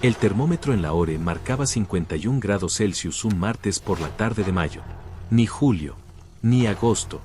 El termómetro en Lahore marcaba 51 grados Celsius un martes por la tarde de mayo. Ni julio, ni agosto.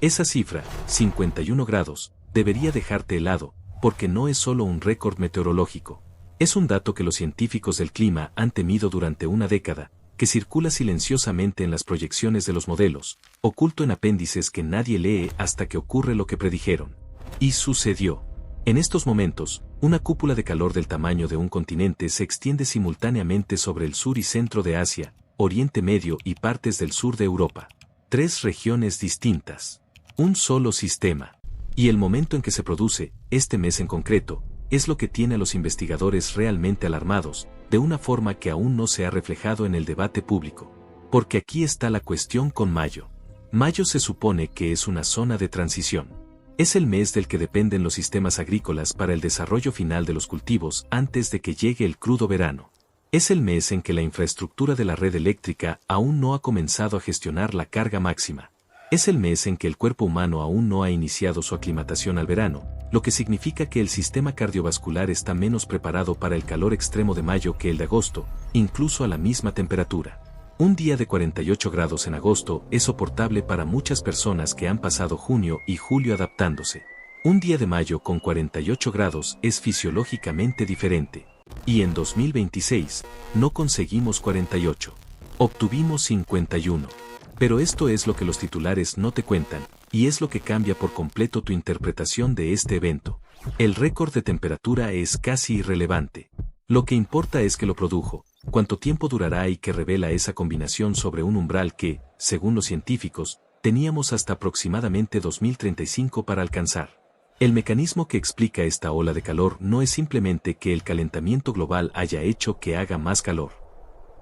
Esa cifra, 51 grados, debería dejarte helado, porque no es solo un récord meteorológico. Es un dato que los científicos del clima han temido durante una década, que circula silenciosamente en las proyecciones de los modelos, oculto en apéndices que nadie lee hasta que ocurre lo que predijeron. Y sucedió. En estos momentos, una cúpula de calor del tamaño de un continente se extiende simultáneamente sobre el sur y centro de Asia, Oriente Medio y partes del sur de Europa. 3 regiones distintas. Un solo sistema. Y el momento en que se produce, este mes en concreto, es lo que tiene a los investigadores realmente alarmados, de una forma que aún no se ha reflejado en el debate público. Porque aquí está la cuestión con mayo. Mayo se supone que es una zona de transición. Es el mes del que dependen los sistemas agrícolas para el desarrollo final de los cultivos antes de que llegue el crudo verano. Es el mes en que la infraestructura de la red eléctrica aún no ha comenzado a gestionar la carga máxima. Es el mes en que el cuerpo humano aún no ha iniciado su aclimatación al verano, lo que significa que el sistema cardiovascular está menos preparado para el calor extremo de mayo que el de agosto, incluso a la misma temperatura. Un día de 48 grados en agosto es soportable para muchas personas que han pasado junio y julio adaptándose. Un día de mayo con 48 grados es fisiológicamente diferente. Y en 2026, no conseguimos 48. Obtuvimos 51. Pero esto es lo que los titulares no te cuentan, y es lo que cambia por completo tu interpretación de este evento. El récord de temperatura es casi irrelevante. Lo que importa es que lo produjo, cuánto tiempo durará y que revela esa combinación sobre un umbral que, según los científicos, teníamos hasta aproximadamente 2035 para alcanzar. El mecanismo que explica esta ola de calor no es simplemente que el calentamiento global haya hecho que haga más calor.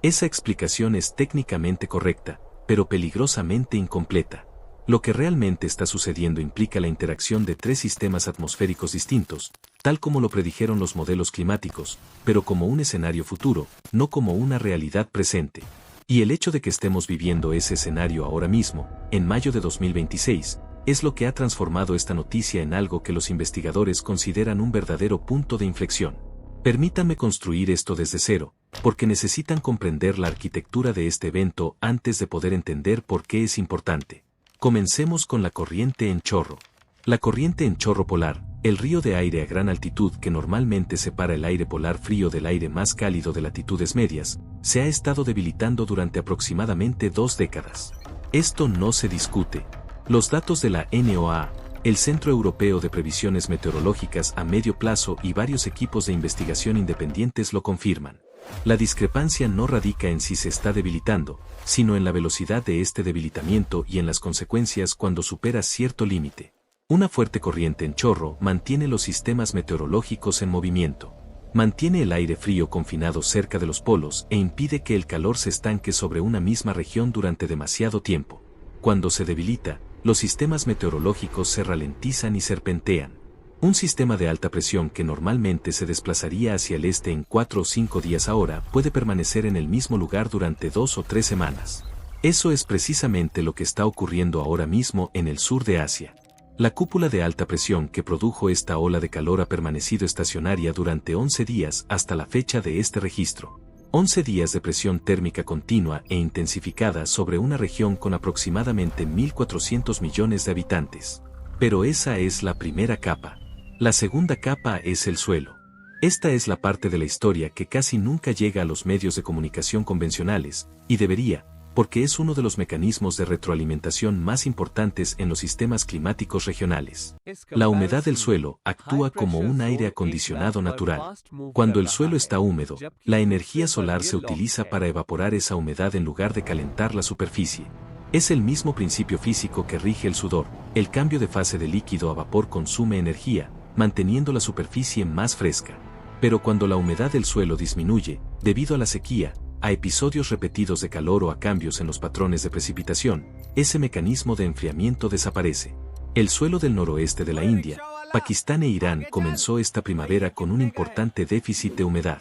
Esa explicación es técnicamente correcta, pero peligrosamente incompleta. Lo que realmente está sucediendo implica la interacción de 3 sistemas atmosféricos distintos, tal como lo predijeron los modelos climáticos, pero como un escenario futuro, no como una realidad presente. Y el hecho de que estemos viviendo ese escenario ahora mismo, en mayo de 2026, es lo que ha transformado esta noticia en algo que los investigadores consideran un verdadero punto de inflexión. Permítanme construir esto desde cero, porque necesitan comprender la arquitectura de este evento antes de poder entender por qué es importante. Comencemos con la corriente en chorro. La corriente en chorro polar, el río de aire a gran altitud que normalmente separa el aire polar frío del aire más cálido de latitudes medias, se ha estado debilitando durante aproximadamente 2 décadas. Esto no se discute. Los datos de la NOAA, el Centro Europeo de Previsiones Meteorológicas a medio plazo y varios equipos de investigación independientes lo confirman. La discrepancia no radica en si se está debilitando, sino en la velocidad de este debilitamiento y en las consecuencias cuando supera cierto límite. Una fuerte corriente en chorro mantiene los sistemas meteorológicos en movimiento. Mantiene el aire frío confinado cerca de los polos e impide que el calor se estanque sobre una misma región durante demasiado tiempo. Cuando se debilita, los sistemas meteorológicos se ralentizan y serpentean. Un sistema de alta presión que normalmente se desplazaría hacia el este en 4 o 5 días ahora puede permanecer en el mismo lugar durante 2 o 3 semanas. Eso es precisamente lo que está ocurriendo ahora mismo en el sur de Asia. La cúpula de alta presión que produjo esta ola de calor ha permanecido estacionaria durante 11 días hasta la fecha de este registro. 11 días de presión térmica continua e intensificada sobre una región con aproximadamente 1.400 millones de habitantes. Pero esa es la primera capa. La segunda capa es el suelo. Esta es la parte de la historia que casi nunca llega a los medios de comunicación convencionales, y debería, porque es uno de los mecanismos de retroalimentación más importantes en los sistemas climáticos regionales. La humedad del suelo actúa como un aire acondicionado natural. Cuando el suelo está húmedo, la energía solar se utiliza para evaporar esa humedad en lugar de calentar la superficie. Es el mismo principio físico que rige el sudor. El cambio de fase de líquido a vapor consume energía, manteniendo la superficie más fresca. Pero cuando la humedad del suelo disminuye, debido a la sequía, a episodios repetidos de calor o a cambios en los patrones de precipitación, ese mecanismo de enfriamiento desaparece. El suelo del noroeste de la India, Pakistán e Irán comenzó esta primavera con un importante déficit de humedad.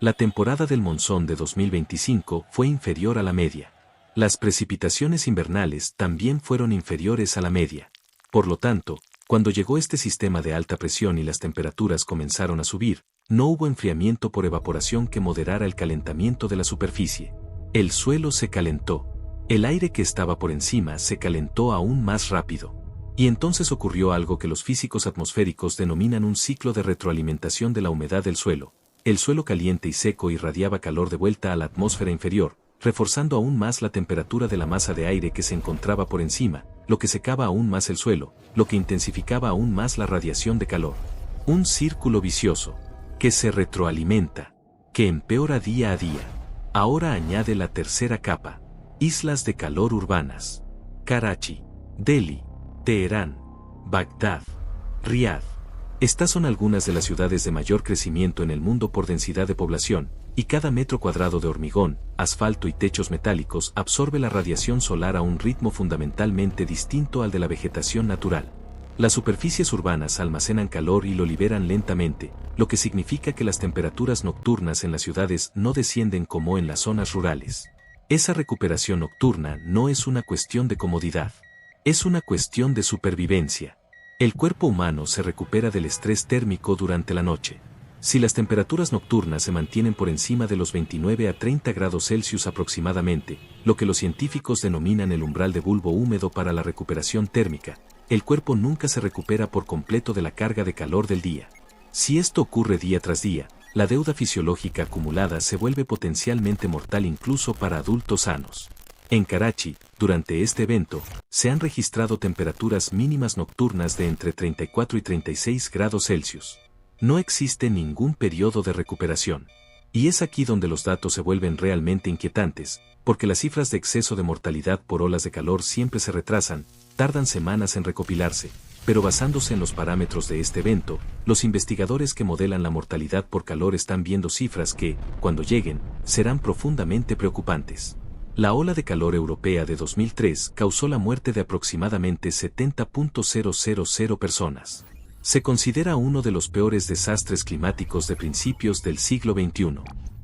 La temporada del monzón de 2025 fue inferior a la media. Las precipitaciones invernales también fueron inferiores a la media. Por lo tanto, cuando llegó este sistema de alta presión y las temperaturas comenzaron a subir, No hubo enfriamiento por evaporación que moderara el calentamiento de la superficie. El suelo se calentó. El aire que estaba por encima se calentó aún más rápido. Y entonces ocurrió algo que los físicos atmosféricos denominan un ciclo de retroalimentación de la humedad del suelo. El suelo caliente y seco irradiaba calor de vuelta a la atmósfera inferior, reforzando aún más la temperatura de la masa de aire que se encontraba por encima, lo que secaba aún más el suelo, lo que intensificaba aún más la radiación de calor. Un círculo vicioso, que se retroalimenta, que empeora día a día. Ahora añade la tercera capa. Islas de calor urbanas. Karachi, Delhi, Teherán, Bagdad, Riad. Estas son algunas de las ciudades de mayor crecimiento en el mundo por densidad de población, y cada metro cuadrado de hormigón, asfalto y techos metálicos absorbe la radiación solar a un ritmo fundamentalmente distinto al de la vegetación natural. Las superficies urbanas almacenan calor y lo liberan lentamente, lo que significa que las temperaturas nocturnas en las ciudades no descienden como en las zonas rurales. Esa recuperación nocturna no es una cuestión de comodidad. Es una cuestión de supervivencia. El cuerpo humano se recupera del estrés térmico durante la noche. Si las temperaturas nocturnas se mantienen por encima de los 29 a 30 grados Celsius aproximadamente, lo que los científicos denominan el umbral de bulbo húmedo para la recuperación térmica, el cuerpo nunca se recupera por completo de la carga de calor del día. Si esto ocurre día tras día, la deuda fisiológica acumulada se vuelve potencialmente mortal incluso para adultos sanos. En Karachi, durante este evento, se han registrado temperaturas mínimas nocturnas de entre 34 y 36 grados Celsius. No existe ningún periodo de recuperación. Y es aquí donde los datos se vuelven realmente inquietantes, porque las cifras de exceso de mortalidad por olas de calor siempre se retrasan, tardan semanas en recopilarse, pero basándose en los parámetros de este evento, los investigadores que modelan la mortalidad por calor están viendo cifras que, cuando lleguen, serán profundamente preocupantes. La ola de calor europea de 2003 causó la muerte de aproximadamente 70.000 personas. Se considera uno de los peores desastres climáticos de principios del siglo XXI.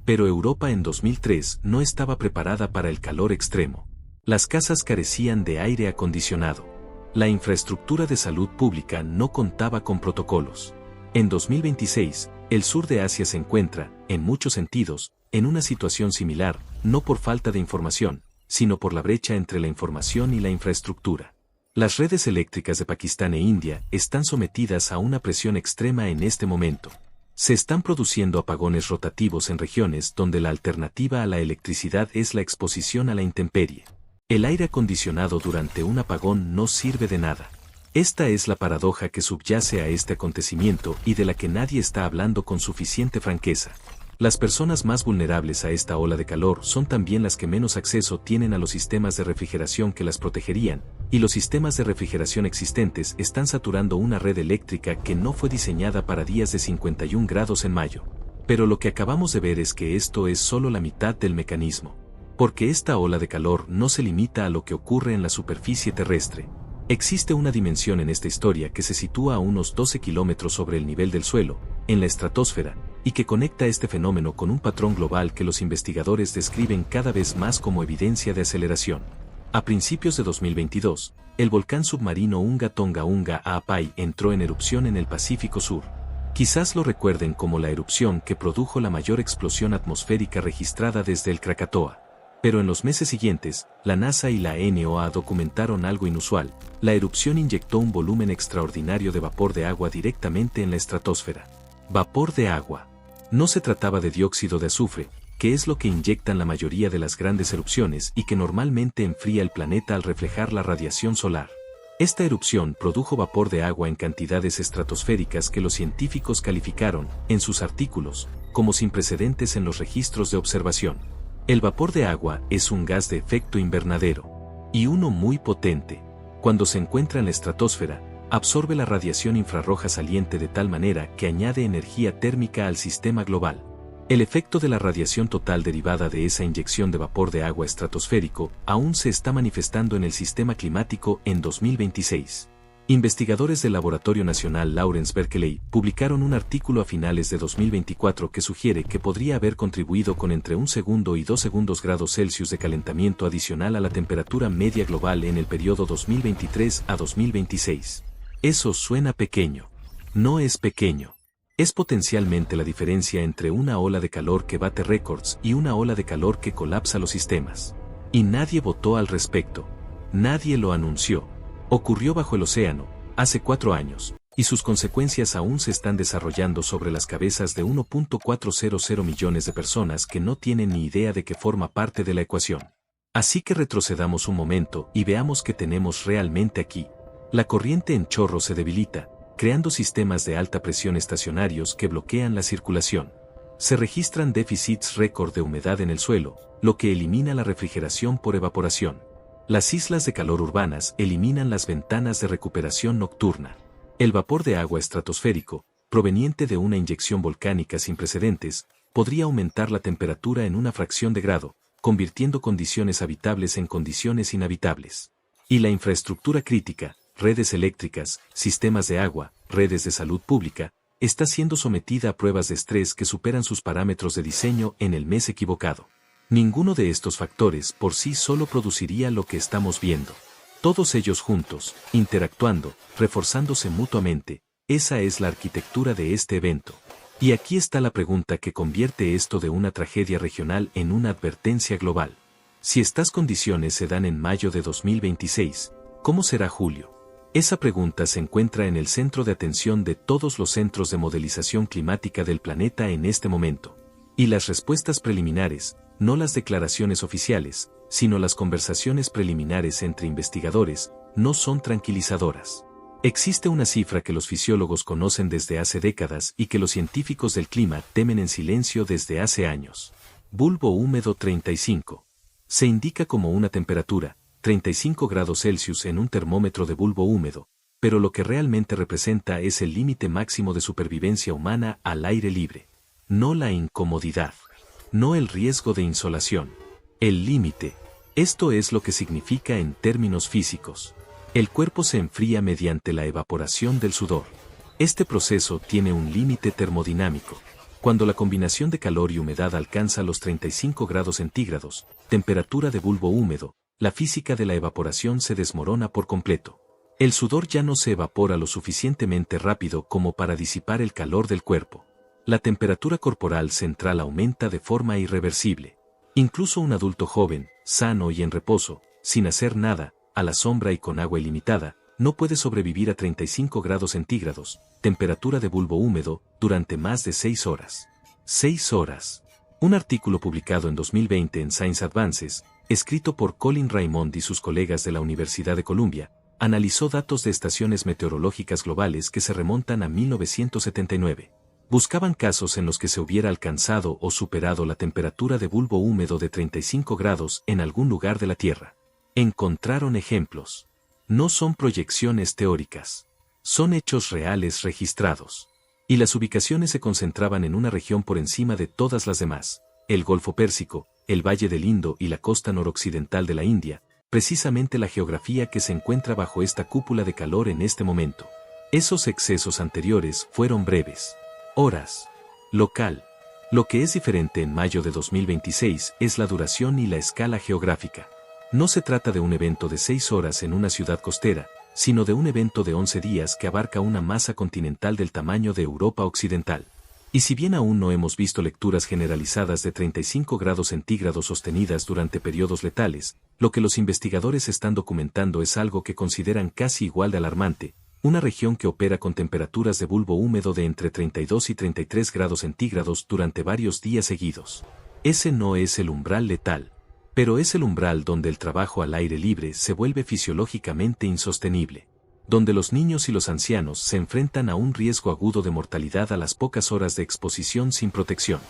Pero Europa en 2003 no estaba preparada para el calor extremo. Las casas carecían de aire acondicionado. La infraestructura de salud pública no contaba con protocolos. En 2026, el sur de Asia se encuentra, en muchos sentidos, en una situación similar, no por falta de información, sino por la brecha entre la información y la infraestructura. Las redes eléctricas de Pakistán e India están sometidas a una presión extrema en este momento. Se están produciendo apagones rotativos en regiones donde la alternativa a la electricidad es la exposición a la intemperie. El aire acondicionado durante un apagón no sirve de nada. Esta es la paradoja que subyace a este acontecimiento y de la que nadie está hablando con suficiente franqueza. Las personas más vulnerables a esta ola de calor son también las que menos acceso tienen a los sistemas de refrigeración que las protegerían, y los sistemas de refrigeración existentes están saturando una red eléctrica que no fue diseñada para días de 51 grados en mayo. Pero lo que acabamos de ver es que esto es solo la mitad del mecanismo. Porque esta ola de calor no se limita a lo que ocurre en la superficie terrestre. Existe una dimensión en esta historia que se sitúa a unos 12 kilómetros sobre el nivel del suelo, en la estratosfera, y que conecta este fenómeno con un patrón global que los investigadores describen cada vez más como evidencia de aceleración. A principios de 2022, el volcán submarino Unga Tonga Unga Aapai entró en erupción en el Pacífico Sur. Quizás lo recuerden como la erupción que produjo la mayor explosión atmosférica registrada desde el Krakatoa. Pero en los meses siguientes, la NASA y la NOAA documentaron algo inusual. La erupción inyectó un volumen extraordinario de vapor de agua directamente en la estratosfera. Vapor de agua. No se trataba de dióxido de azufre, que es lo que inyectan la mayoría de las grandes erupciones y que normalmente enfría el planeta al reflejar la radiación solar. Esta erupción produjo vapor de agua en cantidades estratosféricas que los científicos calificaron, en sus artículos, como sin precedentes en los registros de observación. El vapor de agua es un gas de efecto invernadero, y uno muy potente. Cuando se encuentra en la estratosfera, absorbe la radiación infrarroja saliente de tal manera que añade energía térmica al sistema global. El efecto de la radiación total derivada de esa inyección de vapor de agua estratosférico aún se está manifestando en el sistema climático en 2026. Investigadores del Laboratorio Nacional Lawrence Berkeley publicaron un artículo a finales de 2024 que sugiere que podría haber contribuido con entre 1 segundo y 2 segundos grados Celsius de calentamiento adicional a la temperatura media global en el periodo 2023 a 2026. Eso suena pequeño. No es pequeño. Es potencialmente la diferencia entre una ola de calor que bate récords y una ola de calor que colapsa los sistemas. Y nadie votó al respecto. Nadie lo anunció. Ocurrió bajo el océano, hace 4 años, y sus consecuencias aún se están desarrollando sobre las cabezas de 1.400 millones de personas que no tienen ni idea de que forma parte de la ecuación. Así que retrocedamos un momento y veamos qué tenemos realmente aquí. La corriente en chorro se debilita, creando sistemas de alta presión estacionarios que bloquean la circulación. Se registran déficits récord de humedad en el suelo, lo que elimina la refrigeración por evaporación. Las islas de calor urbanas eliminan las ventanas de recuperación nocturna. El vapor de agua estratosférico, proveniente de una inyección volcánica sin precedentes, podría aumentar la temperatura en una fracción de grado, convirtiendo condiciones habitables en condiciones inhabitables. Y la infraestructura crítica, redes eléctricas, sistemas de agua, redes de salud pública, está siendo sometida a pruebas de estrés que superan sus parámetros de diseño en el mes equivocado. Ninguno de estos factores por sí solo produciría lo que estamos viendo. Todos ellos juntos, interactuando, reforzándose mutuamente, esa es la arquitectura de este evento. Y aquí está la pregunta que convierte esto de una tragedia regional en una advertencia global. Si estas condiciones se dan en mayo de 2026, ¿cómo será julio? Esa pregunta se encuentra en el centro de atención de todos los centros de modelización climática del planeta en este momento. Y las respuestas preliminares, no las declaraciones oficiales, sino las conversaciones preliminares entre investigadores, no son tranquilizadoras. Existe una cifra que los fisiólogos conocen desde hace décadas y que los científicos del clima temen en silencio desde hace años. Bulbo húmedo 35. Se indica como una temperatura, 35 grados Celsius en un termómetro de bulbo húmedo, pero lo que realmente representa es el límite máximo de supervivencia humana al aire libre. No la incomodidad. No el riesgo de insolación. El límite. Esto es lo que significa en términos físicos. El cuerpo se enfría mediante la evaporación del sudor. Este proceso tiene un límite termodinámico. Cuando la combinación de calor y humedad alcanza los 35 grados centígrados, temperatura de bulbo húmedo, la física de la evaporación se desmorona por completo. El sudor ya no se evapora lo suficientemente rápido como para disipar el calor del cuerpo. La temperatura corporal central aumenta de forma irreversible. Incluso un adulto joven, sano y en reposo, sin hacer nada, a la sombra y con agua ilimitada, no puede sobrevivir a 35 grados centígrados, temperatura de bulbo húmedo, durante más de 6 horas. 6 horas. Un artículo publicado en 2020 en Science Advances, escrito por Colin Raymond y sus colegas de la Universidad de Columbia, analizó datos de estaciones meteorológicas globales que se remontan a 1979. Buscaban casos en los que se hubiera alcanzado o superado la temperatura de bulbo húmedo de 35 grados en algún lugar de la Tierra. Encontraron ejemplos. No son proyecciones teóricas. Son hechos reales registrados. Y las ubicaciones se concentraban en una región por encima de todas las demás, el Golfo Pérsico, el Valle del Indo y la costa noroccidental de la India, precisamente la geografía que se encuentra bajo esta cúpula de calor en este momento. Esos excesos anteriores fueron breves. Horas. Local. Lo que es diferente en mayo de 2026 es la duración y la escala geográfica. No se trata de un evento de 6 horas en una ciudad costera, sino de un evento de 11 días que abarca una masa continental del tamaño de Europa Occidental. Y si bien aún no hemos visto lecturas generalizadas de 35 grados centígrados sostenidas durante periodos letales, lo que los investigadores están documentando es algo que consideran casi igual de alarmante. Una región que opera con temperaturas de bulbo húmedo de entre 32 y 33 grados centígrados durante varios días seguidos. Ese no es el umbral letal, pero es el umbral donde el trabajo al aire libre se vuelve fisiológicamente insostenible, donde los niños y los ancianos se enfrentan a un riesgo agudo de mortalidad a las pocas horas de exposición sin protección,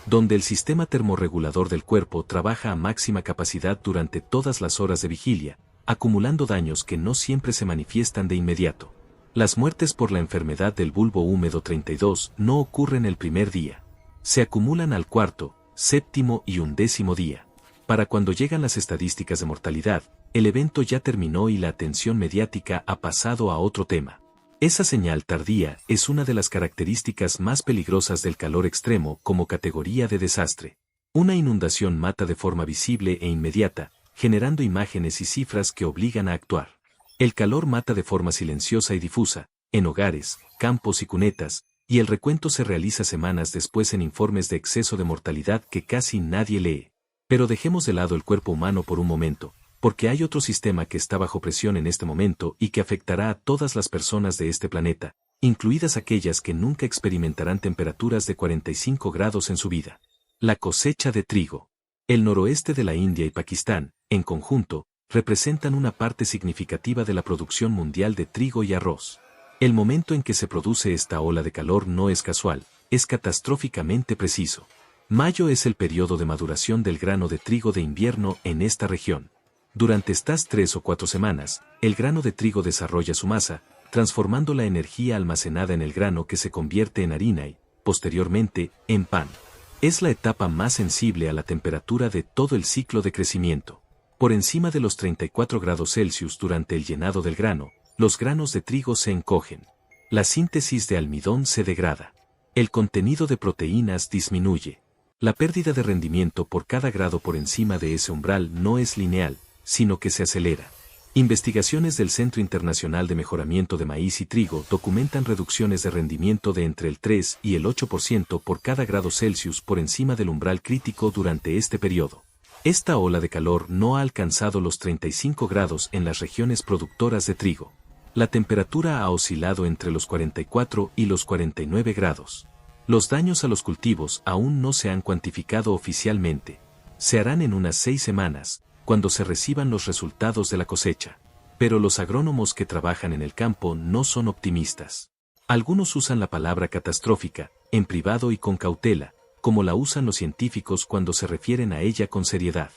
donde el sistema termorregulador del cuerpo trabaja a máxima capacidad durante todas las horas de vigilia, acumulando daños que no siempre se manifiestan de inmediato. Las muertes por la enfermedad del bulbo húmedo 32 no ocurren el primer día. Se acumulan al cuarto, séptimo y 11º día. Para cuando llegan las estadísticas de mortalidad, el evento ya terminó y la atención mediática ha pasado a otro tema. Esa señal tardía es una de las características más peligrosas del calor extremo como categoría de desastre. Una inundación mata de forma visible e inmediata, generando imágenes y cifras que obligan a actuar. El calor mata de forma silenciosa y difusa, en hogares, campos y cunetas, Y el recuento se realiza semanas después en informes de exceso de mortalidad que casi nadie lee. Pero dejemos de lado el cuerpo humano por un momento, porque hay otro sistema que está bajo presión en este momento y que afectará a todas las personas de este planeta, incluidas aquellas que nunca experimentarán temperaturas de 45 grados en su vida. La cosecha de trigo. El noroeste de la India y Pakistán, en conjunto, representan una parte significativa de la producción mundial de trigo y arroz. El momento en que se produce esta ola de calor no es casual, es catastróficamente preciso. Mayo es el periodo de maduración del grano de trigo de invierno en esta región. Durante estas 3 o 4 semanas, el grano de trigo desarrolla su masa, transformando la energía almacenada en el grano que se convierte en harina y, posteriormente, en pan. Es la etapa más sensible a la temperatura de todo el ciclo de crecimiento. Por encima de los 34 grados Celsius durante el llenado del grano, los granos de trigo se encogen. La síntesis de almidón se degrada. El contenido de proteínas disminuye. La pérdida de rendimiento por cada grado por encima de ese umbral no es lineal, sino que se acelera. Investigaciones del Centro Internacional de Mejoramiento de Maíz y Trigo documentan reducciones de rendimiento de entre el 3 y el 8% por cada grado Celsius por encima del umbral crítico durante este periodo. Esta ola de calor no ha alcanzado los 35 grados en las regiones productoras de trigo. La temperatura ha oscilado entre los 44 y los 49 grados. Los daños a los cultivos aún no se han cuantificado oficialmente. Se harán en unas 6 semanas, cuando se reciban los resultados de la cosecha. Pero los agrónomos que trabajan en el campo no son optimistas. Algunos usan la palabra catastrófica, en privado y con cautela, como la usan los científicos cuando se refieren a ella con seriedad.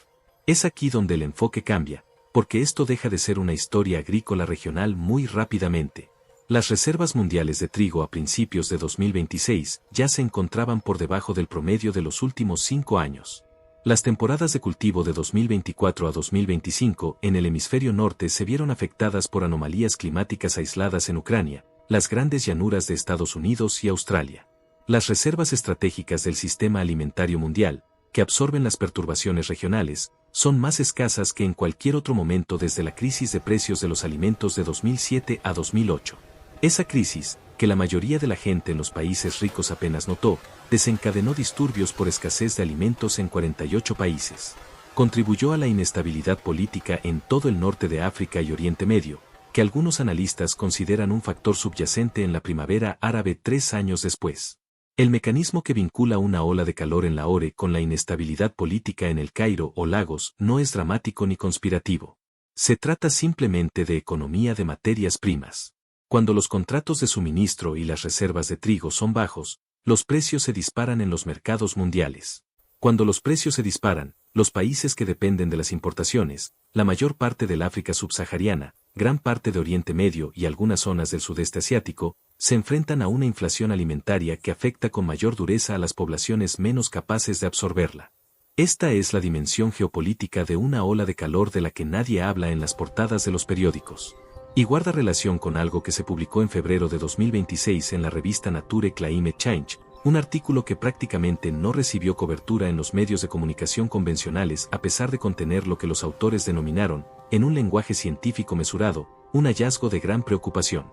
Es aquí donde el enfoque cambia, porque esto deja de ser una historia agrícola regional muy rápidamente. Las reservas mundiales de trigo a principios de 2026 ya se encontraban por debajo del promedio de los últimos 5 años. Las temporadas de cultivo de 2024 a 2025 en el hemisferio norte se vieron afectadas por anomalías climáticas aisladas en Ucrania, las grandes llanuras de Estados Unidos y Australia. Las reservas estratégicas del sistema alimentario mundial, que absorben las perturbaciones regionales, son más escasas que en cualquier otro momento desde la crisis de precios de los alimentos de 2007 a 2008. Esa crisis, que la mayoría de la gente en los países ricos apenas notó, desencadenó disturbios por escasez de alimentos en 48 países. Contribuyó a la inestabilidad política en todo el norte de África y Oriente Medio, que algunos analistas consideran un factor subyacente en la primavera árabe 3 años después. El mecanismo que vincula una ola de calor en Lahore con la inestabilidad política en el Cairo o Lagos no es dramático ni conspirativo. Se trata simplemente de economía de materias primas. Cuando los contratos de suministro y las reservas de trigo son bajos, los precios se disparan en los mercados mundiales. Cuando los precios se disparan, los países que dependen de las importaciones, la mayor parte del África subsahariana, gran parte de Oriente Medio y algunas zonas del sudeste asiático, se enfrentan a una inflación alimentaria que afecta con mayor dureza a las poblaciones menos capaces de absorberla. Esta es la dimensión geopolítica de una ola de calor de la que nadie habla en las portadas de los periódicos. Y guarda relación con algo que se publicó en febrero de 2026 en la revista Nature Climate Change, un artículo que prácticamente no recibió cobertura en los medios de comunicación convencionales a pesar de contener lo que los autores denominaron, en un lenguaje científico mesurado, un hallazgo de gran preocupación.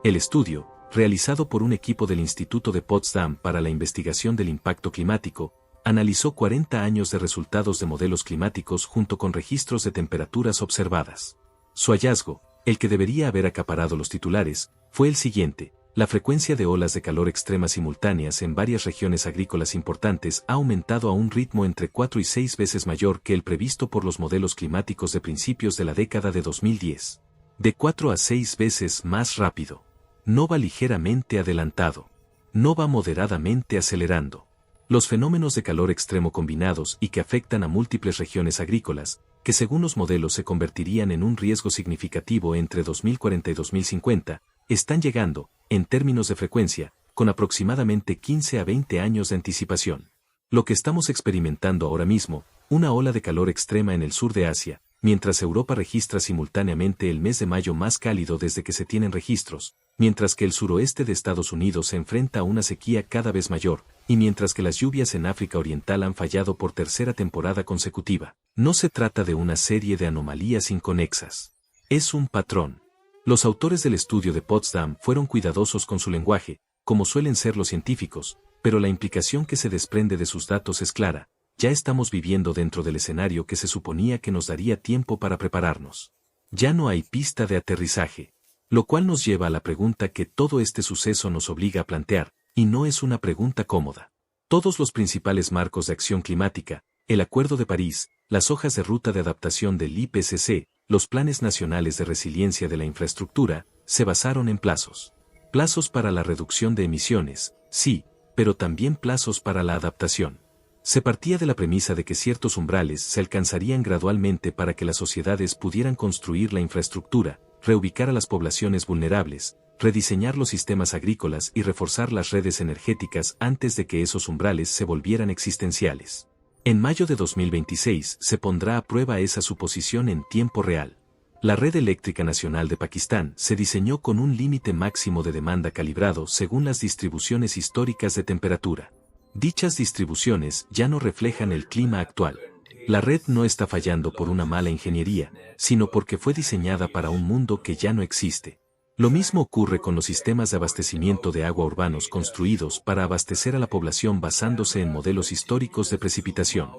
El estudio, realizado por un equipo del Instituto de Potsdam para la investigación del impacto climático, analizó 40 años de resultados de modelos climáticos junto con registros de temperaturas observadas. Su hallazgo, el que debería haber acaparado los titulares, fue el siguiente: la frecuencia de olas de calor extremas simultáneas en varias regiones agrícolas importantes ha aumentado a un ritmo entre 4 y 6 veces mayor que el previsto por los modelos climáticos de principios de la década de 2010. De 4 a 6 veces más rápido. No va ligeramente adelantado. No va moderadamente acelerando. Los fenómenos de calor extremo combinados y que afectan a múltiples regiones agrícolas, que según los modelos se convertirían en un riesgo significativo entre 2040 y 2050, están llegando, en términos de frecuencia, con aproximadamente 15 a 20 años de anticipación. Lo que estamos experimentando ahora mismo, una ola de calor extrema en el sur de Asia, mientras Europa registra simultáneamente el mes de mayo más cálido desde que se tienen registros, mientras que el suroeste de Estados Unidos se enfrenta a una sequía cada vez mayor, y mientras que las lluvias en África Oriental han fallado por tercera temporada consecutiva. No se trata de una serie de anomalías inconexas. Es un patrón. Los autores del estudio de Potsdam fueron cuidadosos con su lenguaje, como suelen ser los científicos, pero la implicación que se desprende de sus datos es clara: ya estamos viviendo dentro del escenario que se suponía que nos daría tiempo para prepararnos. Ya no hay pista de aterrizaje. Lo cual nos lleva a la pregunta que todo este suceso nos obliga a plantear, y no es una pregunta cómoda. Todos los principales marcos de acción climática, el Acuerdo de París, las hojas de ruta de adaptación del IPCC, los planes nacionales de resiliencia de la infraestructura, se basaron en plazos. Plazos para la reducción de emisiones, sí, pero también plazos para la adaptación. Se partía de la premisa de que ciertos umbrales se alcanzarían gradualmente para que las sociedades pudieran construir la infraestructura, reubicar a las poblaciones vulnerables, rediseñar los sistemas agrícolas y reforzar las redes energéticas antes de que esos umbrales se volvieran existenciales. En mayo de 2026 se pondrá a prueba esa suposición en tiempo real. La Red Eléctrica Nacional de Pakistán se diseñó con un límite máximo de demanda calibrado según las distribuciones históricas de temperatura. Dichas distribuciones ya no reflejan el clima actual. La red no está fallando por una mala ingeniería, sino porque fue diseñada para un mundo que ya no existe. Lo mismo ocurre con los sistemas de abastecimiento de agua urbanos construidos para abastecer a la población basándose en modelos históricos de precipitación.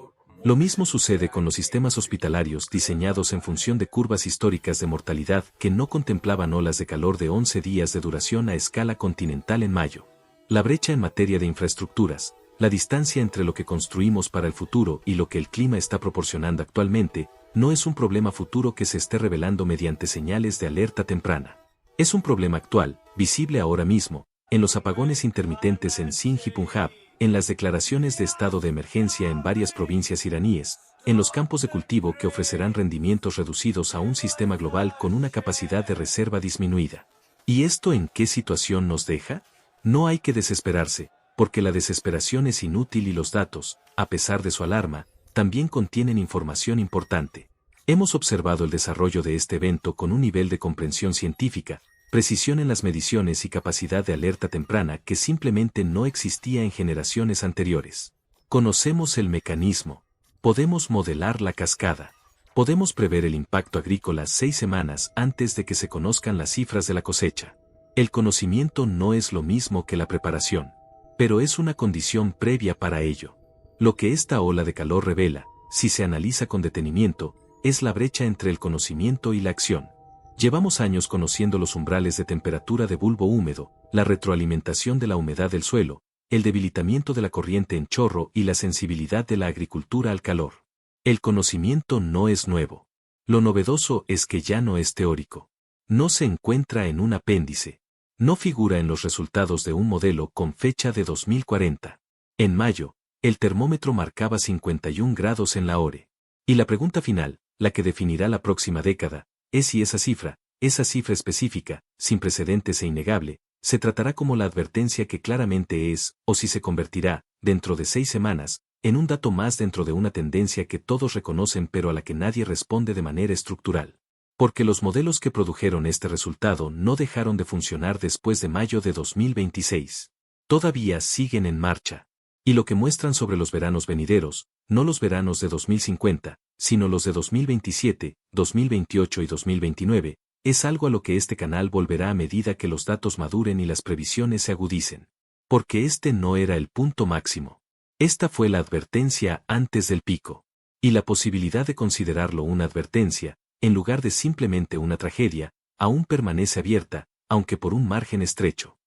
Lo mismo sucede con los sistemas hospitalarios diseñados en función de curvas históricas de mortalidad que no contemplaban olas de calor de 11 días de duración a escala continental en mayo. La brecha en materia de infraestructuras, la distancia entre lo que construimos para el futuro y lo que el clima está proporcionando actualmente, no es un problema futuro que se esté revelando mediante señales de alerta temprana. Es un problema actual, visible ahora mismo, en los apagones intermitentes en Sindh y Punjab, en las declaraciones de estado de emergencia en varias provincias iraníes, en los campos de cultivo que ofrecerán rendimientos reducidos a un sistema global con una capacidad de reserva disminuida. ¿Y esto en qué situación nos deja? No hay que desesperarse, porque la desesperación es inútil y los datos, a pesar de su alarma, también contienen información importante. Hemos observado el desarrollo de este evento con un nivel de comprensión científica, precisión en las mediciones y capacidad de alerta temprana que simplemente no existía en generaciones anteriores. Conocemos el mecanismo. Podemos modelar la cascada. Podemos prever el impacto agrícola 6 semanas antes de que se conozcan las cifras de la cosecha. El conocimiento no es lo mismo que la preparación, pero es una condición previa para ello. Lo que esta ola de calor revela, si se analiza con detenimiento, es la brecha entre el conocimiento y la acción. Llevamos años conociendo los umbrales de temperatura de bulbo húmedo, la retroalimentación de la humedad del suelo, el debilitamiento de la corriente en chorro y la sensibilidad de la agricultura al calor. El conocimiento no es nuevo. Lo novedoso es que ya no es teórico. No se encuentra en un apéndice. No figura en los resultados de un modelo con fecha de 2040. En mayo, el termómetro marcaba 51 grados en la hora. Y la pregunta final, la que definirá la próxima década, es si esa cifra específica, sin precedentes e innegable, se tratará como la advertencia que claramente es, o si se convertirá, dentro de 6 semanas, en un dato más dentro de una tendencia que todos reconocen pero a la que nadie responde de manera estructural. Porque los modelos que produjeron este resultado no dejaron de funcionar después de mayo de 2026. Todavía siguen en marcha. Y lo que muestran sobre los veranos venideros, no los veranos de 2050, sino los de 2027, 2028 y 2029, es algo a lo que este canal volverá a medida que los datos maduren y las previsiones se agudicen. Porque este no era el punto máximo. Esta fue la advertencia antes del pico. Y la posibilidad de considerarlo una advertencia, en lugar de simplemente una tragedia, aún permanece abierta, aunque por un margen estrecho.